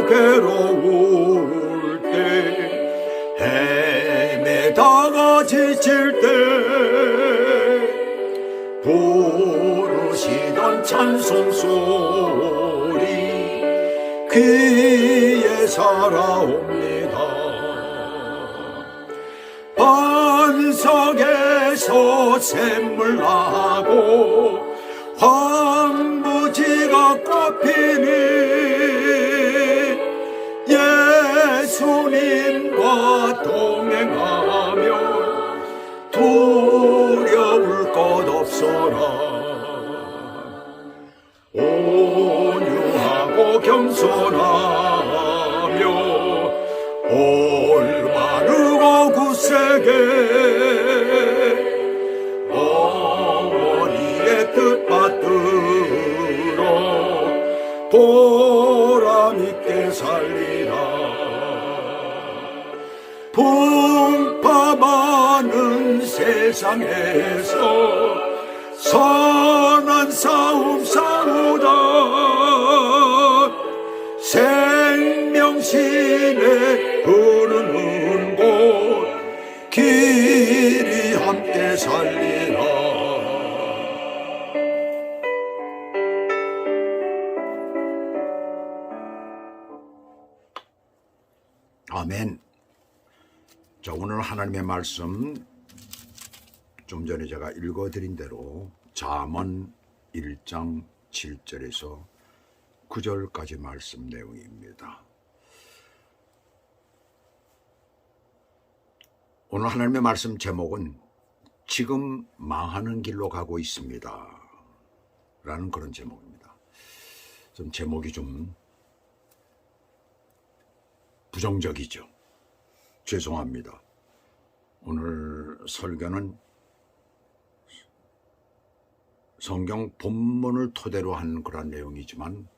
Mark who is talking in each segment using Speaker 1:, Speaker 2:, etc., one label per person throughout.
Speaker 1: 괴로울 때 헤매다가 지칠 때 부르시던 찬송 소리 귀에 살아옵니다. 반석에서 샘물 나고 황무지가 꽃피니 예수님과 동행하며 두려울 것 없어라. 온유하고 겸손하며 올바르고 굳세게 어머니의 뜻 받들어 보람있게 살리라. 풍파 많은 세상에서 선한 싸움 싸우다 생명신에 흐르는 곳 길이 함께 살리라. 아멘. 자, 오늘 하나님의 말씀 좀 전에 제가 읽어드린 대로 잠언 1장 7절에서 9절까지 말씀 내용입니다. 오늘 하나님의 말씀 제목은 지금 망하는 길로 가고 있습니다 라는 그런 제목입니다. 좀 제목이 좀 부정적이죠. 죄송합니다. 오늘 설교는 성경 본문을 토대로 한 그런 내용이지만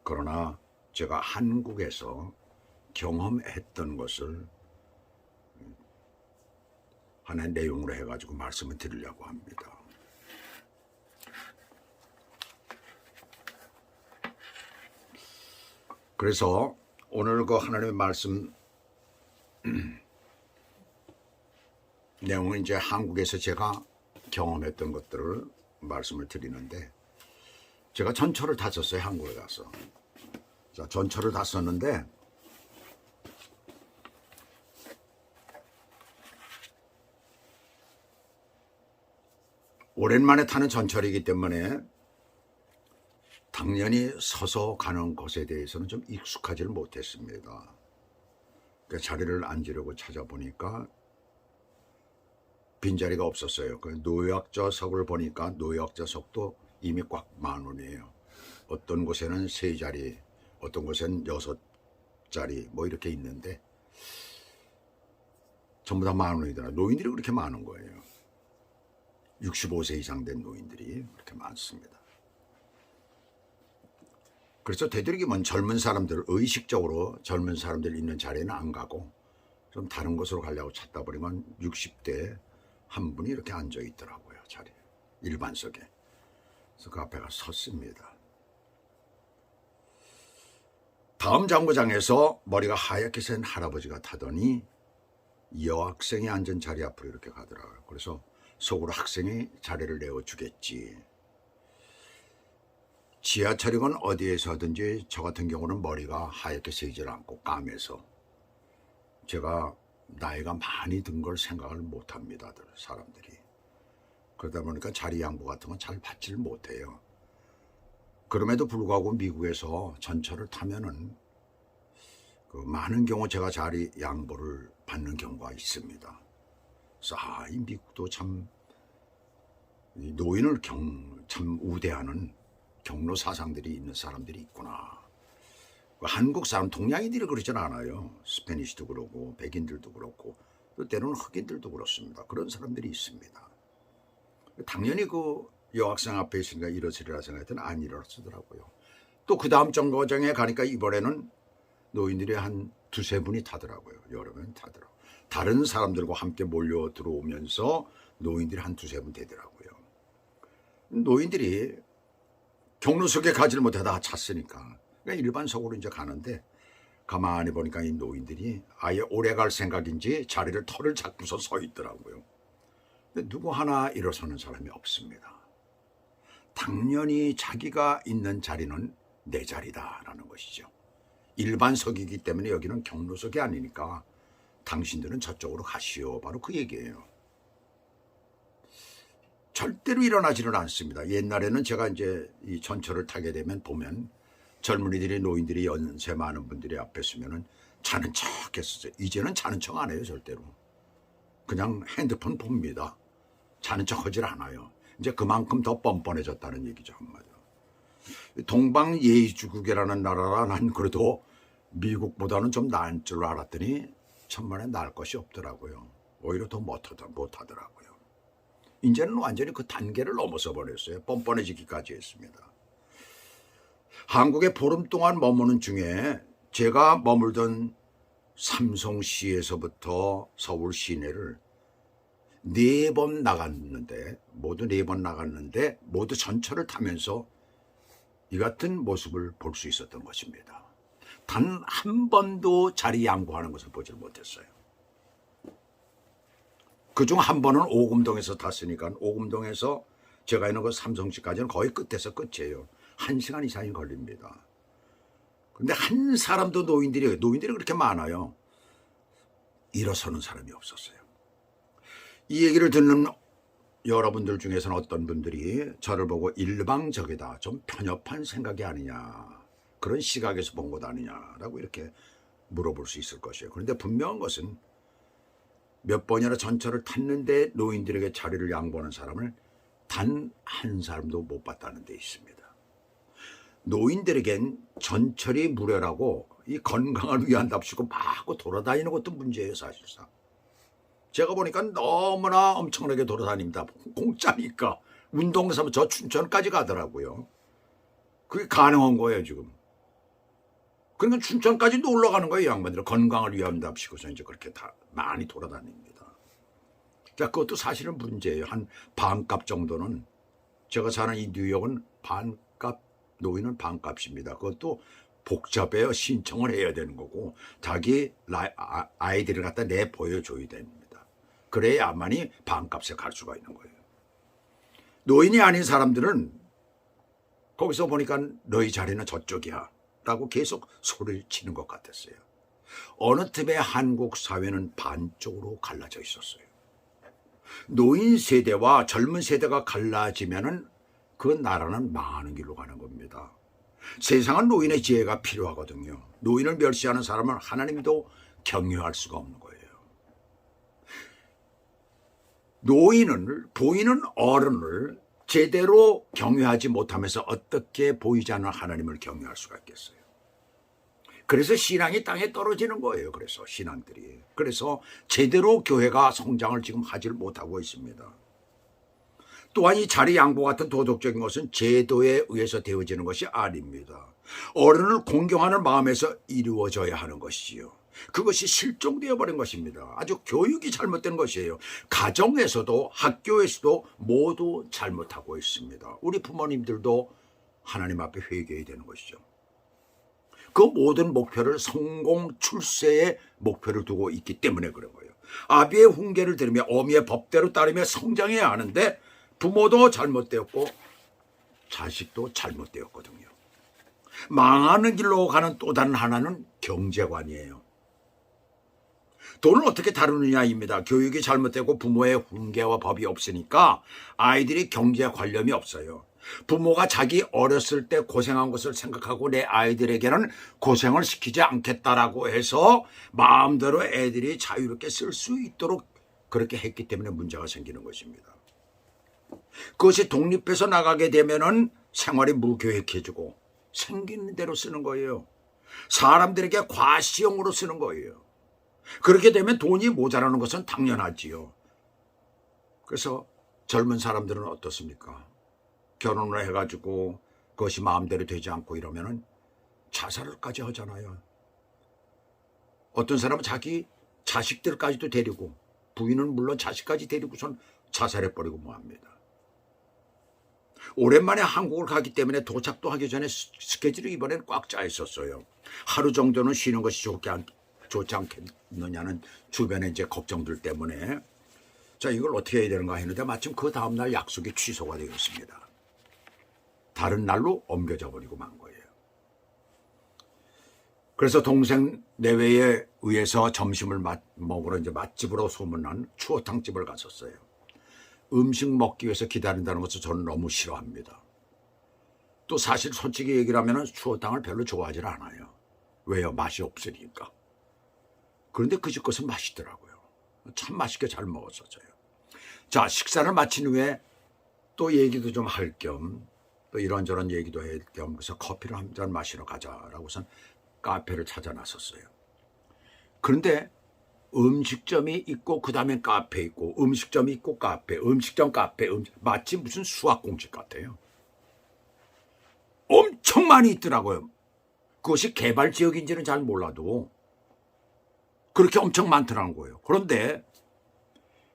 Speaker 1: 그러나 제가 한국에서 경험했던 것을 하나의 내용으로 해가지고 말씀을 드리려고 합니다. 그래서 오늘 그 하나님의 말씀 내용은 이제 한국에서 제가 경험했던 것들을 말씀을 드리는데, 제가 전철을 탔었어요. 한국에 가서. 자, 전철을 탔었는데 오랜만에 타는 전철이기 때문에 당연히 서서 가는 것에 대해서는 좀 익숙하지를 못했습니다. 그 자리를 앉으려고 찾아보니까 빈자리가 없었어요. 그 노약자석을 보니까 노약자석도 이미 꽉 만원이에요. 어떤 곳에는 3자리, 어떤 곳에는 6자리 뭐 이렇게 있는데 전부 다 만원이더라고요. 노인들이 그렇게 많은 거예요. 65세 이상 된 노인들이 그렇게 많습니다. 그래서 되도록이면 젊은 사람들, 의식적으로 젊은 사람들 있는 자리에는 안 가고 좀 다른 곳으로 가려고 찾다 보니까 60대 한 분이 이렇게 앉아 있더라고요. 자리에, 일반석에. 그래서 그 앞에 가서 섰습니다. 다음 정거장에서 머리가 하얗게 센 할아버지가 타더니 여학생이 앉은 자리 앞으로 이렇게 가더라고요. 그래서 속으로 학생이 자리를 내어주겠지. 지하철이건 어디에서 하든지 저 같은 경우는 머리가 하얗게 새질 않고 까매서 제가 나이가 많이 든 걸 생각을 못합니다. 사람들이. 그러다 보니까 자리 양보 같은 건 잘 받지를 못해요. 그럼에도 불구하고 미국에서 전철을 타면은 그 많은 경우 제가 자리 양보를 받는 경우가 있습니다. 그래서 이 미국도 참 노인을 참 우대하는 경로 사상들이 있는 사람들이 있구나. 한국 사람, 동양인들이 그러진 않아요. 스페니쉬도 그렇고 백인들도 그렇고 또 때로는 흑인들도 그렇습니다. 그런 사람들이 있습니다. 당연히 그 여학생 앞에 있으니까 일어서리라 생각했더니 안 일어서더라고요. 또 그 다음 정거장에 가니까 이번에는 노인들이 한 2-3분이 타더라고요. 여러 명 타더라고요. 다른 사람들과 함께 몰려 들어오면서 노인들이 한 2-3분 되더라고요. 노인들이 경로석에 가지를 못하다 찼으니까 그러니까 일반석으로 이제 가는데 가만히 보니까 이 노인들이 아예 오래 갈 생각인지 자리를 털을 잡고서 서 있더라고요. 근데 누구 하나 일어서는 사람이 없습니다. 당연히 자기가 있는 자리는 내 자리다라는 것이죠. 일반석이기 때문에 여기는 경로석이 아니니까 당신들은 저쪽으로 가시오. 바로 그 얘기예요. 절대로 일어나지는 않습니다. 옛날에는 제가 이제 이 전철을 타게 되면 보면 젊은이들이 노인들이 연세 많은 분들이 앞에 서면은 자는 척 했었어요. 이제는 자는 척 안 해요. 절대로. 그냥 핸드폰 봅니다. 자는 척 하질 않아요. 이제 그만큼 더 뻔뻔해졌다는 얘기죠. 한마디로. 동방예의주국이라는 나라라 난 그래도 미국보다는 좀 나은 줄 알았더니 천만에 나을 것이 없더라고요. 오히려 더 못하더라고요. 이제는 완전히 그 단계를 넘어서 버렸어요. 뻔뻔해지기까지 했습니다. 한국에 보름 동안 머무는 중에 제가 머물던 삼성시에서부터 서울 시내를 모두 네 번 나갔는데 모두 전철을 타면서 이 같은 모습을 볼 수 있었던 것입니다. 단 한 번도 자리 양보하는 것을 보지 못했어요. 그중 한 번은 오금동에서 탔으니까 오금동에서 제가 있는 그 삼성시까지는 거의 끝에서 끝이에요. 1시간 이상이 걸립니다. 근데 한 사람도 노인들이 그렇게 많아요. 일어서는 사람이 없었어요. 이 얘기를 듣는 여러분들 중에서는 어떤 분들이 저를 보고 일방적이다, 좀 편협한 생각이 아니냐, 그런 시각에서 본 것 아니냐라고 이렇게 물어볼 수 있을 것이에요. 그런데 분명한 것은 몇 번이나 전철을 탔는데 노인들에게 자리를 양보하는 사람을 단 한 사람도 못 봤다는 데 있습니다. 노인들에겐 전철이 무료라고 이 건강을 위한답시고 막 돌아다니는 것도 문제예요. 사실상 제가 보니까 너무나 엄청나게 돌아다닙니다. 공짜니까 운동 삼아 저 춘천까지 가더라고요. 그게 가능한 거예요 지금. 그러니까 춘천까지 놀러 가는 거예요. 양반들 건강을 위한답시고서 이제 그렇게 다 많이 돌아다닙니다. 자, 그것도 사실은 문제예요. 한 반값 정도는, 제가 사는 이 뉴욕은 반값, 노인은 반값입니다. 그것도 복잡해요. 신청을 해야 되는 거고 자기 아이들을 갖다 내 보여줘야 됩니다. 그래야만이 반값에 갈 수가 있는 거예요. 노인이 아닌 사람들은 거기서 보니까 너희 자리는 저쪽이야 라고 계속 소리를 치는 것 같았어요. 어느 틈에 한국 사회는 반쪽으로 갈라져 있었어요. 노인 세대와 젊은 세대가 갈라지면은 그 나라는 망하는 길로 가는 겁니다. 세상은 노인의 지혜가 필요하거든요. 노인을 멸시하는 사람은 하나님도 경유할 수가 없는 거예요. 노인을, 보이는 어른을 제대로 경유하지 못하면서 어떻게 보이지 않는 하나님을 경유할 수가 있겠어요. 그래서 신앙이 땅에 떨어지는 거예요. 그래서 신앙들이. 그래서 제대로 교회가 성장을 지금 하지 못하고 있습니다. 또한 이 자리 양보 같은 도덕적인 것은 제도에 의해서 되어지는 것이 아닙니다. 어른을 공경하는 마음에서 이루어져야 하는 것이지요. 그것이 실종되어 버린 것입니다. 아주 교육이 잘못된 것이에요. 가정에서도 학교에서도 모두 잘못하고 있습니다. 우리 부모님들도 하나님 앞에 회개해야 되는 것이죠. 그 모든 목표를 성공 출세의 목표를 두고 있기 때문에 그런 거예요. 아비의 훈계를 들으며 어미의 법대로 따르며 성장해야 하는데 부모도 잘못되었고 자식도 잘못되었거든요. 망하는 길로 가는 또 다른 하나는 경제관이에요. 돈을 어떻게 다루느냐입니다. 교육이 잘못되고 부모의 훈계와 법이 없으니까 아이들이 경제에 관념이 없어요. 부모가 자기 어렸을 때 고생한 것을 생각하고 내 아이들에게는 고생을 시키지 않겠다라고 해서 마음대로 애들이 자유롭게 쓸 수 있도록 그렇게 했기 때문에 문제가 생기는 것입니다. 그것이 독립해서 나가게 되면은 생활이 무계획해지고 생기는 대로 쓰는 거예요. 사람들에게 과시형으로 쓰는 거예요. 그렇게 되면 돈이 모자라는 것은 당연하지요. 그래서 젊은 사람들은 어떻습니까? 결혼을 해가지고 그것이 마음대로 되지 않고 이러면은 자살을까지 하잖아요. 어떤 사람은 자기 자식들까지도 데리고, 부인은 물론 자식까지 데리고선 자살해버리고 뭐합니다. 오랜만에 한국을 가기 때문에 도착도 하기 전에 스케줄이 이번엔 꽉 짜 있었어요. 하루 정도는 쉬는 것이 좋지 않겠느냐는 주변에 이제 걱정들 때문에 자, 이걸 어떻게 해야 되는가 했는데 마침 그 다음날 약속이 취소가 되었습니다. 다른 날로 옮겨져 버리고 만 거예요. 그래서 동생 내외에 의해서 점심을 먹으러 이제 맛집으로 소문난 추어탕집을 갔었어요. 음식 먹기 위해서 기다린다는 것을 저는 너무 싫어합니다. 또 사실 솔직히 얘기를 하면 추어탕을 별로 좋아하지 않아요. 왜요? 맛이 없으니까. 그런데 그 집 것은 맛있더라고요. 참 맛있게 잘 먹었었어요. 자, 식사를 마친 후에 또 얘기도 좀 할 겸 또 이런저런 얘기도 할 겸 그래서 커피를 한 잔 마시러 가자라고선 카페를 찾아 나섰어요. 그런데 음식점이 있고 그 다음엔 카페 있고 음식점이 있고 카페, 음식점 카페, 마치 무슨 수학 공식 같아요. 엄청 많이 있더라고요. 그것이 개발 지역인지는 잘 몰라도 그렇게 엄청 많더라는 거예요. 그런데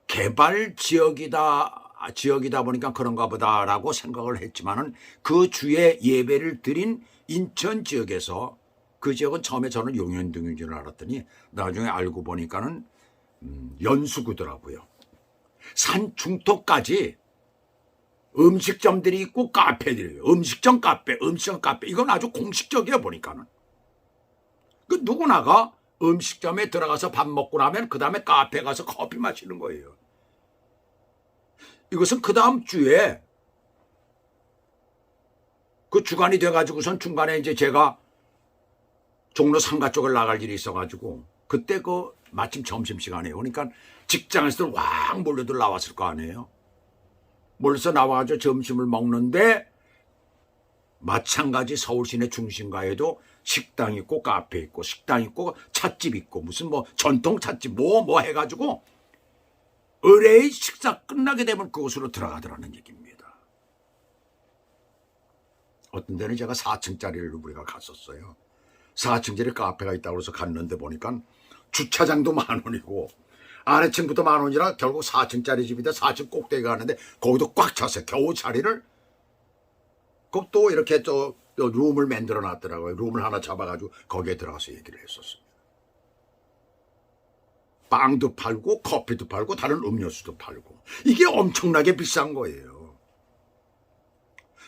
Speaker 1: 개발 지역이다 보니까 그런가 보다라고 생각을 했지만은 그 주에 예배를 드린 인천 지역에서 그 지역은 처음에 저는 용현동인 줄 알았더니 나중에 알고 보니까는 연수구더라고요. 산 중턱까지 음식점들이 있고 카페들이에요. 음식점 카페. 이건 아주 공식적이에요 보니까는. 그 누구나가 음식점에 들어가서 밥 먹고 나면 그 다음에 카페 가서 커피 마시는 거예요. 이것은 그 다음 주에 그 주간이 돼가지고선 중간에 이제 제가 종로 상가 쪽을 나갈 일이 있어가지고 그때 그 마침 점심시간이에요. 그러니까 직장에서 왕 몰려들 나왔을 거 아니에요. 몰려서 나와가지고 점심을 먹는데 마찬가지 서울 시내 중심가에도 식당 있고 카페 있고 식당 있고 찻집 있고 무슨 뭐 전통 찻집 뭐 해가지고 의뢰의 식사 끝나게 되면 그곳으로 들어가더라는 얘기입니다. 어떤 데는 제가 4층짜리를 우리가 갔었어요. 4층짜리 카페가 있다고 해서 갔는데 보니까 주차장도 10,000원이고 아래층부터 10,000원이라 결국 4층짜리 집인데 4층 꼭대기 가는데 거기도 꽉 찼어요. 겨우 자리를. 그것도 이렇게 또 룸을 만들어 놨더라고요. 룸을 하나 잡아가지고 거기에 들어가서 얘기를 했었습니다. 빵도 팔고 커피도 팔고 다른 음료수도 팔고 이게 엄청나게 비싼 거예요.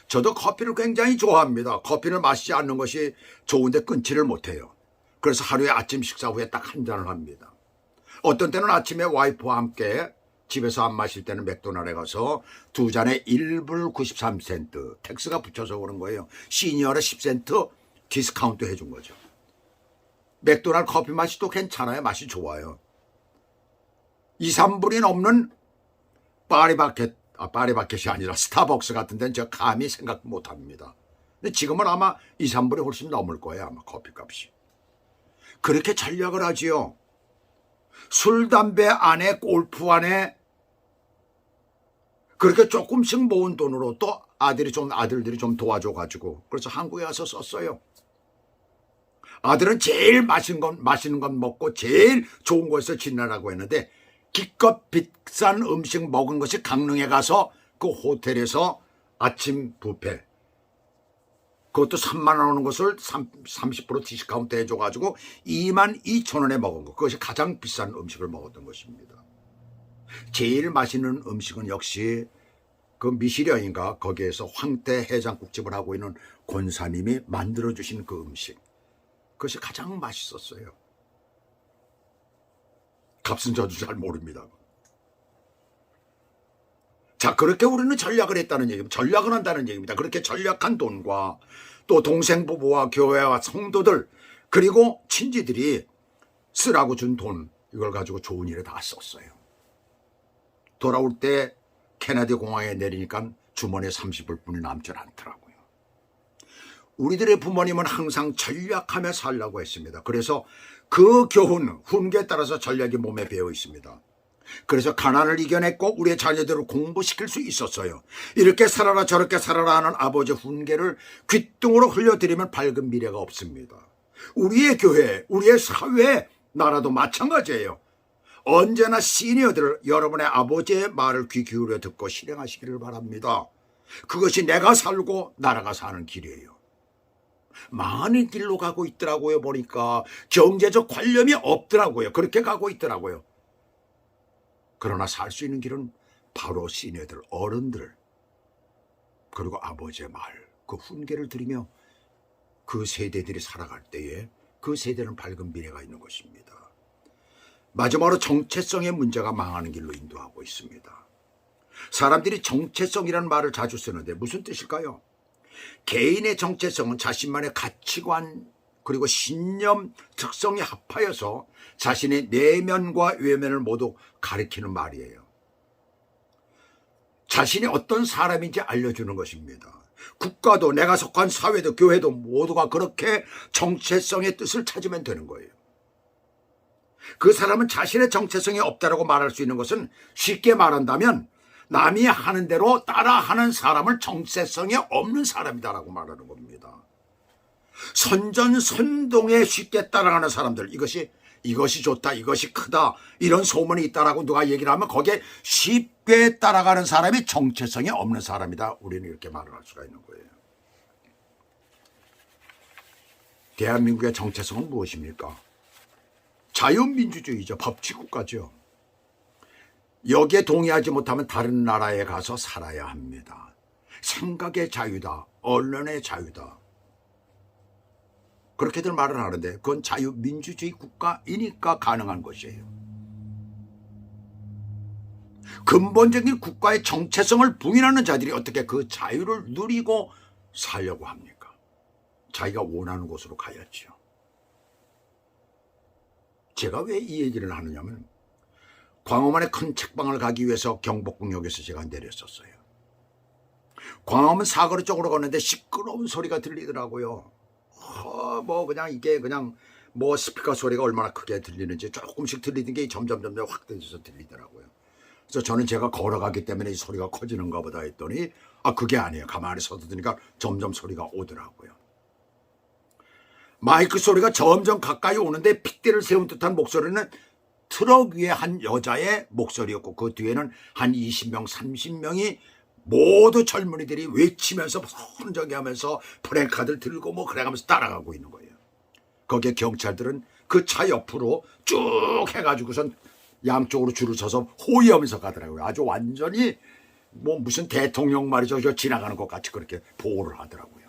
Speaker 1: 저도 커피를 굉장히 좋아합니다. 커피를 마시지 않는 것이 좋은데 끊지를 못해요. 그래서 하루에 아침 식사 후에 딱 한 잔을 합니다. 어떤 때는 아침에 와이프와 함께 집에서 안 마실 때는 맥도날드에 가서 2잔에 1불 93센트 텍스가 붙여서 오는 거예요. 시니어를 10센트 디스카운트 해준 거죠. 맥도날드 커피 맛이 또 괜찮아요. 맛이 좋아요. 2, 3불이 넘는 파리바켓이 아니라 스타벅스 같은 데는 제가 감히 생각 못합니다. 근데 지금은 아마 2, 3불이 훨씬 넘을 거예요. 아마 커피값이. 그렇게 전략을 하지요. 술, 담배 안에 골프 안에 그렇게 조금씩 모은 돈으로 또 아들들이 좀 도와줘가지고 그래서 한국에 와서 썼어요. 아들은 제일 맛있는 건 먹고 제일 좋은 곳에서 지내라고 했는데 기껏 비싼 음식 먹은 것이 강릉에 가서 그 호텔에서 아침 뷔페 그것도 3만 원 오는 것을 30% 디스카운트 해줘가지고 22,000원에 먹은 거. 그것이 가장 비싼 음식을 먹었던 것입니다. 제일 맛있는 음식은 역시 그 미시령인가 거기에서 황태 해장국집을 하고 있는 권사님이 만들어주신 그 음식. 그것이 가장 맛있었어요. 값은 저도 잘 모릅니다. 자, 그렇게 우리는 전략을 했다는 얘기입니다. 전략을 한다는 얘기입니다. 그렇게 전략한 돈과 또 동생 부부와 교회와 성도들 그리고 친지들이 쓰라고 준 돈 이걸 가지고 좋은 일에 다 썼어요. 돌아올 때 케네디 공항에 내리니까 주머니에 30불뿐이 남질 않더라고요. 우리들의 부모님은 항상 전략하며 살라고 했습니다. 그래서 그 교훈, 훈계에 따라서 전략이 몸에 배어 있습니다. 그래서 가난을 이겨냈고 우리의 자녀들을 공부시킬 수 있었어요. 이렇게 살아라 저렇게 살아라 하는 아버지의 훈계를 귓등으로 흘려드리면 밝은 미래가 없습니다. 우리의 교회, 우리의 사회, 나라도 마찬가지예요. 언제나 시니어들 여러분의 아버지의 말을 귀 기울여 듣고 실행하시기를 바랍니다. 그것이 내가 살고 나라가 사는 길이에요. 망하는 길로 가고 있더라고요. 보니까 경제적 관념이 없더라고요. 그렇게 가고 있더라고요. 그러나 살 수 있는 길은 바로 시내들, 어른들, 그리고 아버지의 말, 그 훈계를 들으며 그 세대들이 살아갈 때에 그 세대는 밝은 미래가 있는 것입니다. 마지막으로 정체성의 문제가 망하는 길로 인도하고 있습니다. 사람들이 정체성이라는 말을 자주 쓰는데 무슨 뜻일까요? 개인의 정체성은 자신만의 가치관 그리고 신념, 특성이 합하여서 자신의 내면과 외면을 모두 가리키는 말이에요. 자신이 어떤 사람인지 알려주는 것입니다. 국가도 내가 속한 사회도 교회도 모두가 그렇게 정체성의 뜻을 찾으면 되는 거예요. 그 사람은 자신의 정체성이 없다라고 말할 수 있는 것은 쉽게 말한다면 남이 하는 대로 따라하는 사람을 정체성이 없는 사람이다라고 말하는 겁니다. 선전선동에 쉽게 따라가는 사람들, 이것이 좋다, 이것이 크다, 이런 소문이 있다라고 누가 얘기를 하면 거기에 쉽게 따라가는 사람이 정체성이 없는 사람이다. 우리는 이렇게 말을 할 수가 있는 거예요. 대한민국의 정체성은 무엇입니까? 자유민주주의죠. 법치국가죠. 여기에 동의하지 못하면 다른 나라에 가서 살아야 합니다. 생각의 자유다. 언론의 자유다. 그렇게들 말을 하는데 그건 자유민주주의 국가이니까 가능한 것이에요. 근본적인 국가의 정체성을 부인하는 자들이 어떻게 그 자유를 누리고 살려고 합니까? 자기가 원하는 곳으로 가야지요. 제가 왜 이 얘기를 하느냐면 광화문에 큰 책방을 가기 위해서 경복궁역에서 제가 내렸었어요. 광화문 사거리 쪽으로 걷는데 시끄러운 소리가 들리더라고요. 이게 스피커 소리가 얼마나 크게 들리는지 조금씩 들리던 게 점점 확대돼서 들리더라고요. 그래서 저는 제가 걸어가기 때문에 이 소리가 커지는가 보다 했더니 그게 아니에요. 가만히 서서 들으니까 점점 소리가 오더라고요. 마이크 소리가 점점 가까이 오는데 핏대를 세운 듯한 목소리는 트럭 위에 한 여자의 목소리였고 그 뒤에는 한 20명, 30명이 모두 젊은이들이 외치면서 혼적이 하면서 프랭카드를 들고 그래가면서 따라가고 있는 거예요. 거기에 경찰들은 그 차 옆으로 쭉 해가지고선 양쪽으로 줄을 서서 호위하면서 가더라고요. 아주 완전히 무슨 대통령 말이죠. 저 지나가는 것 같이 그렇게 보호를 하더라고요.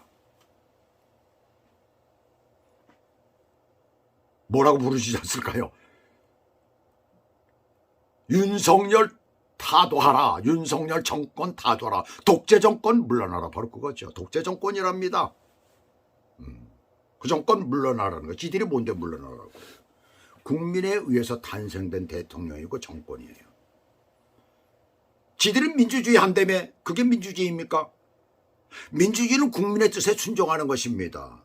Speaker 1: 뭐라고 부르시지 않을까요? 윤석열 타도하라. 윤석열 정권 타도하라. 독재 정권 물러나라. 바로 그거죠. 독재 정권이랍니다. 그 정권 물러나라는 거. 지들이 뭔데 물러나라고. 국민에 의해서 탄생된 대통령이고 정권이에요. 지들은 민주주의 한다며 그게 민주주의입니까? 민주주의는 국민의 뜻에 순종하는 것입니다.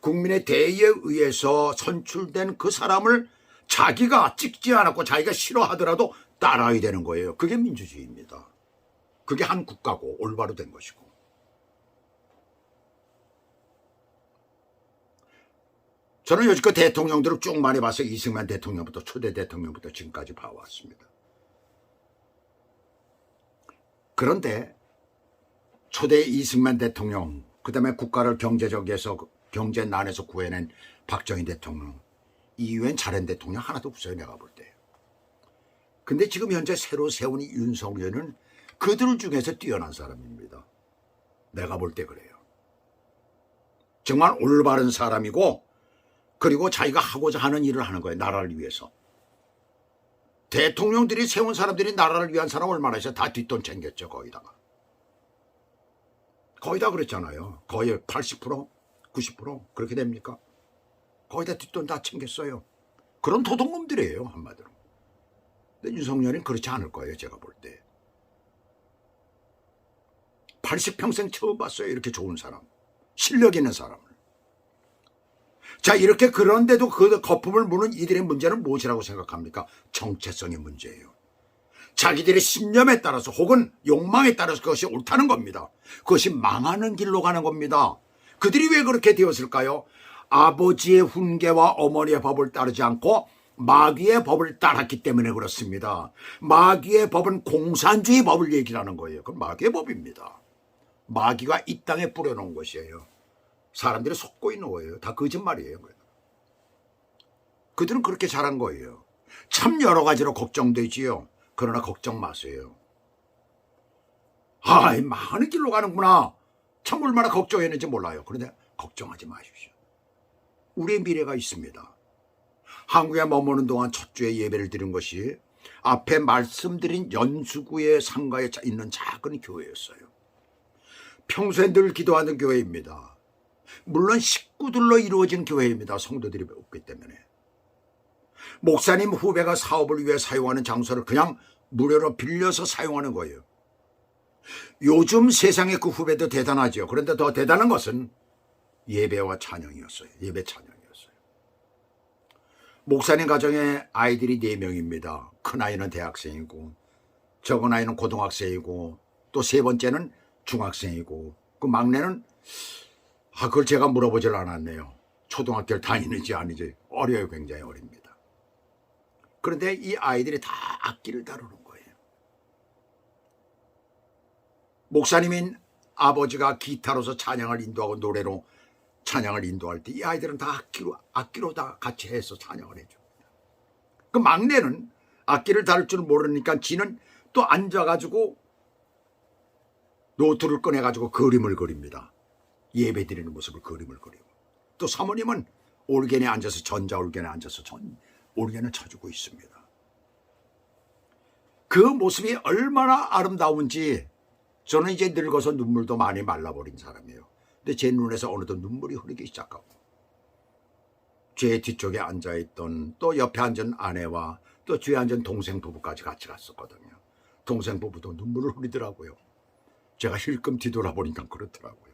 Speaker 1: 국민의 대의에 의해서 선출된 그 사람을 자기가 찍지 않았고 자기가 싫어하더라도 따라야 되는 거예요. 그게 민주주의입니다. 그게 한 국가고 올바로 된 것이고. 저는 여지껏 대통령들을 쭉 많이 봐서 이승만 대통령부터 초대 대통령부터 지금까지 봐왔습니다. 그런데 초대 이승만 대통령, 그 다음에 국가를 경제난에서 구해낸 박정희 대통령, 이후엔 잘한 대통령 하나도 없어요. 내가 볼 때. 근데 지금 현재 새로 세운 윤석열은 그들 중에서 뛰어난 사람입니다. 내가 볼 때 그래요. 정말 올바른 사람이고 그리고 자기가 하고자 하는 일을 하는 거예요. 나라를 위해서. 대통령들이 세운 사람들이 나라를 위한 사람 얼마나 있어요? 다 뒷돈 챙겼죠. 거기다가. 거의 다 그랬잖아요. 거의 80%, 90% 그렇게 됩니까? 거의 다 뒷돈 다 챙겼어요. 그런 도둑놈들이에요. 한마디로. 근데 윤석열은 그렇지 않을 거예요. 제가 볼 때. 80평생 처음 봤어요. 이렇게 좋은 사람. 실력 있는 사람을. 자, 이렇게 그런데도 그 거품을 무는 이들의 문제는 무엇이라고 생각합니까? 정체성의 문제예요. 자기들의 신념에 따라서 혹은 욕망에 따라서 그것이 옳다는 겁니다. 그것이 망하는 길로 가는 겁니다. 그들이 왜 그렇게 되었을까요? 아버지의 훈계와 어머니의 법을 따르지 않고 마귀의 법을 따랐기 때문에 그렇습니다. 마귀의 법은 공산주의 법을 얘기하는 거예요. 그건 마귀의 법입니다. 마귀가 이 땅에 뿌려놓은 것이에요. 사람들이 속고 있는 거예요. 다 거짓말이에요. 그들은 그렇게 자란 거예요. 참 여러 가지로 걱정되지요. 그러나 걱정 마세요. 많은 길로 가는구나. 참 얼마나 걱정했는지 몰라요. 그런데 걱정하지 마십시오. 우리의 미래가 있습니다. 한국에 머무는 동안 첫 주에 예배를 드린 것이 앞에 말씀드린 연수구의 상가에 있는 작은 교회였어요. 평소에 늘 기도하는 교회입니다. 물론 식구들로 이루어진 교회입니다. 성도들이 없기 때문에. 목사님 후배가 사업을 위해 사용하는 장소를 그냥 무료로 빌려서 사용하는 거예요. 요즘 세상에 그 후배도 대단하죠. 그런데 더 대단한 것은 예배와 찬양이었어요. 예배 찬양이었어요. 목사님 가정에 아이들이 4명입니다. 큰 아이는 대학생이고 적은 아이는 고등학생이고 또 세 번째는 중학생이고 그 막내는 그걸 제가 물어보질 않았네요. 초등학교를 다니는지 아니지. 어려요. 굉장히 어립니다. 그런데 이 아이들이 다 악기를 다루는 거예요. 목사님인 아버지가 기타로서 찬양을 인도하고 노래로 찬양을 인도할 때 이 아이들은 다 악기로 다 같이 해서 찬양을 해줍니다. 그 막내는 악기를 다룰 줄 모르니까 지는 또 앉아가지고 노트를 꺼내가지고 그림을 그립니다. 예배 드리는 모습을 그림을 그리고 또 사모님은 올겐에 앉아서 전자올겐에 앉아서 올겐을 쳐주고 있습니다. 그 모습이 얼마나 아름다운지 저는 이제 늙어서 눈물도 많이 말라버린 사람이에요. 근데 제 눈에서 어느덧 눈물이 흐르기 시작하고 제 뒤쪽에 앉아있던 또 옆에 앉은 아내와 또 뒤에 앉은 동생 부부까지 같이 갔었거든요. 동생 부부도 눈물을 흘리더라고요. 제가 힐끔 뒤돌아보니까 그렇더라고요.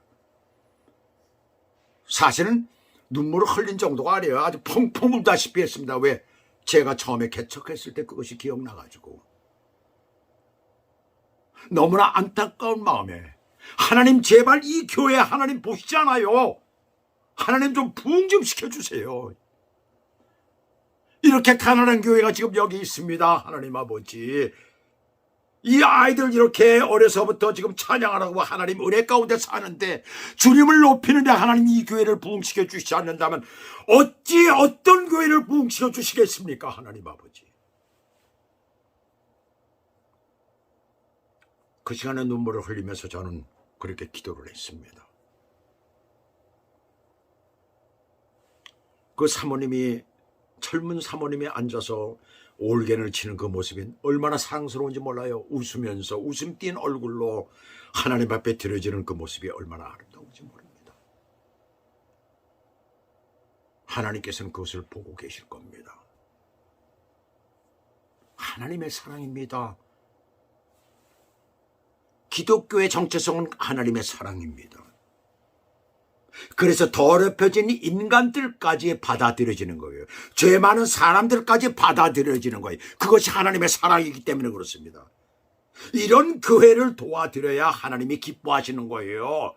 Speaker 1: 사실은 눈물을 흘린 정도가 아니에요. 아주 펑펑 울다시피 했습니다. 왜? 제가 처음에 개척했을 때 그것이 기억나가지고 너무나 안타까운 마음에 하나님 제발 이 교회 하나님 보시지 않아요. 하나님 좀 부흥 좀 시켜주세요. 이렇게 가난한 교회가 지금 여기 있습니다. 하나님 아버지 이 아이들 이렇게 어려서부터 지금 찬양하라고 하나님 은혜 가운데 사는데 주님을 높이는데 하나님 이 교회를 부흥시켜 주시지 않는다면 어찌 어떤 교회를 부흥시켜 주시겠습니까? 하나님 아버지. 그 시간에 눈물을 흘리면서 저는 그렇게 기도를 했습니다. 그 사모님이 젊은 사모님이 앉아서 올겐을 치는 그 모습이 얼마나 사랑스러운지 몰라요. 웃으면서 웃음 띤 얼굴로 하나님 앞에 드려지는 그 모습이 얼마나 아름다운지 모릅니다. 하나님께서는 그것을 보고 계실 겁니다. 하나님의 사랑입니다. 기독교의 정체성은 하나님의 사랑입니다. 그래서 더럽혀진 인간들까지 받아들여지는 거예요. 죄 많은 사람들까지 받아들여지는 거예요. 그것이 하나님의 사랑이기 때문에 그렇습니다. 이런 교회를 도와드려야 하나님이 기뻐하시는 거예요.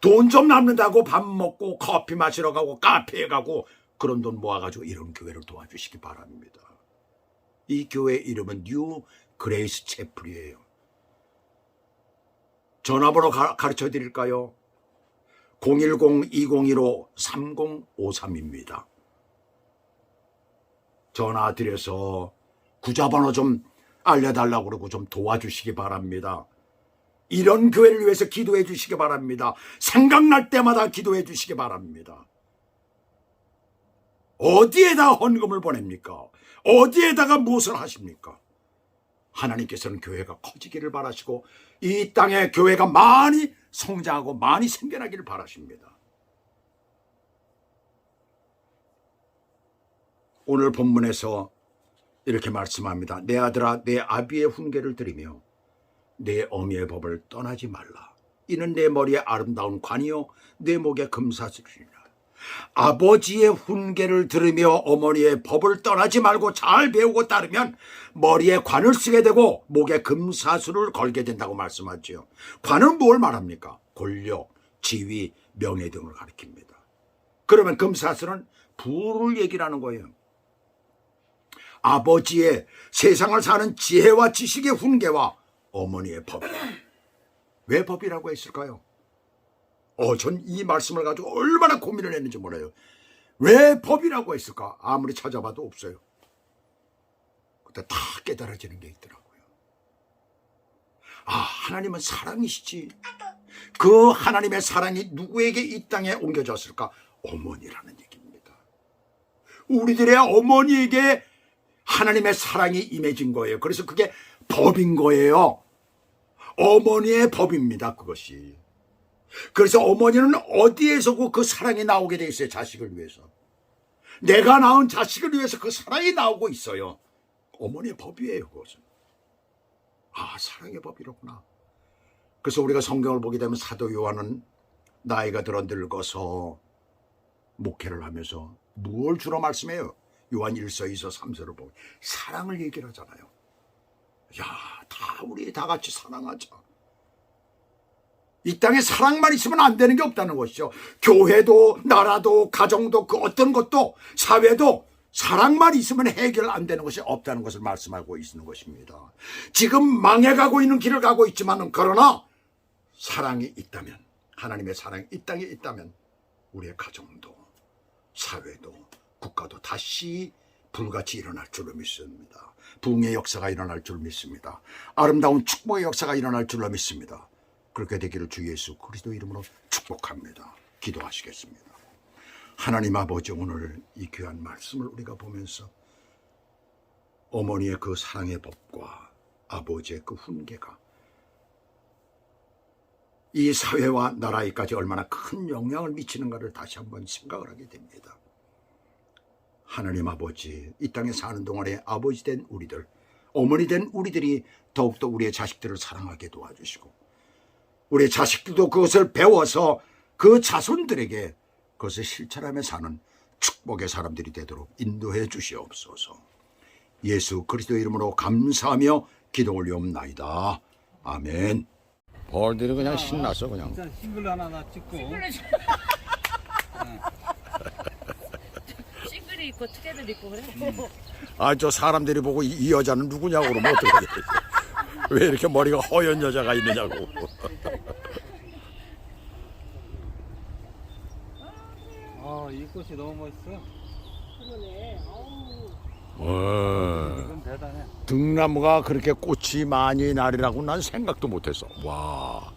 Speaker 1: 돈 좀 남는다고 밥 먹고 커피 마시러 가고 카페에 가고 그런 돈 모아가지고 이런 교회를 도와주시기 바랍니다. 이 교회 이름은 뉴 그레이스 채플이에요. 전화번호 가르쳐 드릴까요? 010-2015-3053입니다. 전화 드려서 구좌번호 좀 알려달라고 그러고 좀 도와주시기 바랍니다. 이런 교회를 위해서 기도해 주시기 바랍니다. 생각날 때마다 기도해 주시기 바랍니다. 어디에다 헌금을 보냅니까? 어디에다가 무엇을 하십니까? 하나님께서는 교회가 커지기를 바라시고 이 땅에 교회가 많이 성장하고 많이 생겨나기를 바라십니다. 오늘 본문에서 이렇게 말씀합니다. 내 아들아 내 아비의 훈계를 들으며 내 어미의 법을 떠나지 말라. 이는 내 머리에 아름다운 관이요 내 목에 금사슬이라. 아버지의 훈계를 들으며 어머니의 법을 떠나지 말고 잘 배우고 따르면 머리에 관을 쓰게 되고 목에 금사슬을 걸게 된다고 말씀하죠. 관은 뭘 말합니까? 권력, 지위, 명예 등을 가리킵니다. 그러면 금사슬은 부를 얘기라는 거예요. 아버지의 세상을 사는 지혜와 지식의 훈계와 어머니의 법, 왜 법이라고 했을까요? 전 이 말씀을 가지고 얼마나 고민을 했는지 몰라요. 왜 법이라고 했을까? 아무리 찾아봐도 없어요. 그때 다 깨달아지는 게 있더라고요. 하나님은 사랑이시지. 그 하나님의 사랑이 누구에게 이 땅에 옮겨졌을까? 어머니라는 얘기입니다. 우리들의 어머니에게 하나님의 사랑이 임해진 거예요. 그래서 그게 법인 거예요. 어머니의 법입니다, 그것이. 그래서 어머니는 어디에서 그 사랑이 나오게 돼 있어요? 자식을 위해서. 내가 낳은 자식을 위해서 그 사랑이 나오고 있어요. 어머니의 법이에요, 그것은. 사랑의 법이로구나. 그래서 우리가 성경을 보게 되면 사도 요한은 나이가 들어 늙어서 목회를 하면서 뭘 주로 말씀해요? 요한 1서, 2서, 3서를 보면 사랑을 얘기를 하잖아요. 우리 다 같이 사랑하자. 이 땅에 사랑만 있으면 안 되는 게 없다는 것이죠. 교회도, 나라도, 가정도, 그 어떤 것도, 사회도 사랑만 있으면 해결 안 되는 것이 없다는 것을 말씀하고 있는 것입니다. 지금 망해가고 있는 길을 가고 있지만, 그러나 사랑이 있다면, 하나님의 사랑이 이 땅에 있다면 우리의 가정도, 사회도, 국가도 다시 불같이 일어날 줄로 믿습니다. 부흥의 역사가 일어날 줄 믿습니다. 아름다운 축복의 역사가 일어날 줄로 믿습니다. 그렇게 되기를 주 예수 그리스도 이름으로 축복합니다. 기도하시겠습니다. 하나님 아버지, 오늘 이 귀한 말씀을 우리가 보면서 어머니의 그 사랑의 법과 아버지의 그 훈계가 이 사회와 나라에까지 얼마나 큰 영향을 미치는가를 다시 한번 생각을 하게 됩니다. 하나님 아버지, 이 땅에 사는 동안에 아버지 된 우리들, 어머니 된 우리들이 더욱더 우리의 자식들을 사랑하게 도와주시고, 우리의 자식들도 그것을 배워서 그 자손들에게 그것을 실천하며 사는 축복의 사람들이 되도록 인도해 주시옵소서. 예수 그리스도 이름으로 감사하며 기도 올리옵나이다. 아멘. 벌들이 그냥 신났어 그냥.
Speaker 2: 싱글 하나 찍고.
Speaker 3: 싱글이 있고 트레들 있고 그래.
Speaker 1: 저 사람들이 보고 이 여자는 누구냐고 그러면 어떡해. 왜 이렇게 머리가 허연 여자가 있느냐고.
Speaker 2: 이 꽃이 너무 멋있어.
Speaker 3: 그러네.
Speaker 2: 이건 대단해.
Speaker 1: 등나무가 그렇게 꽃이 많이 나리라고 난 생각도 못했어. 와.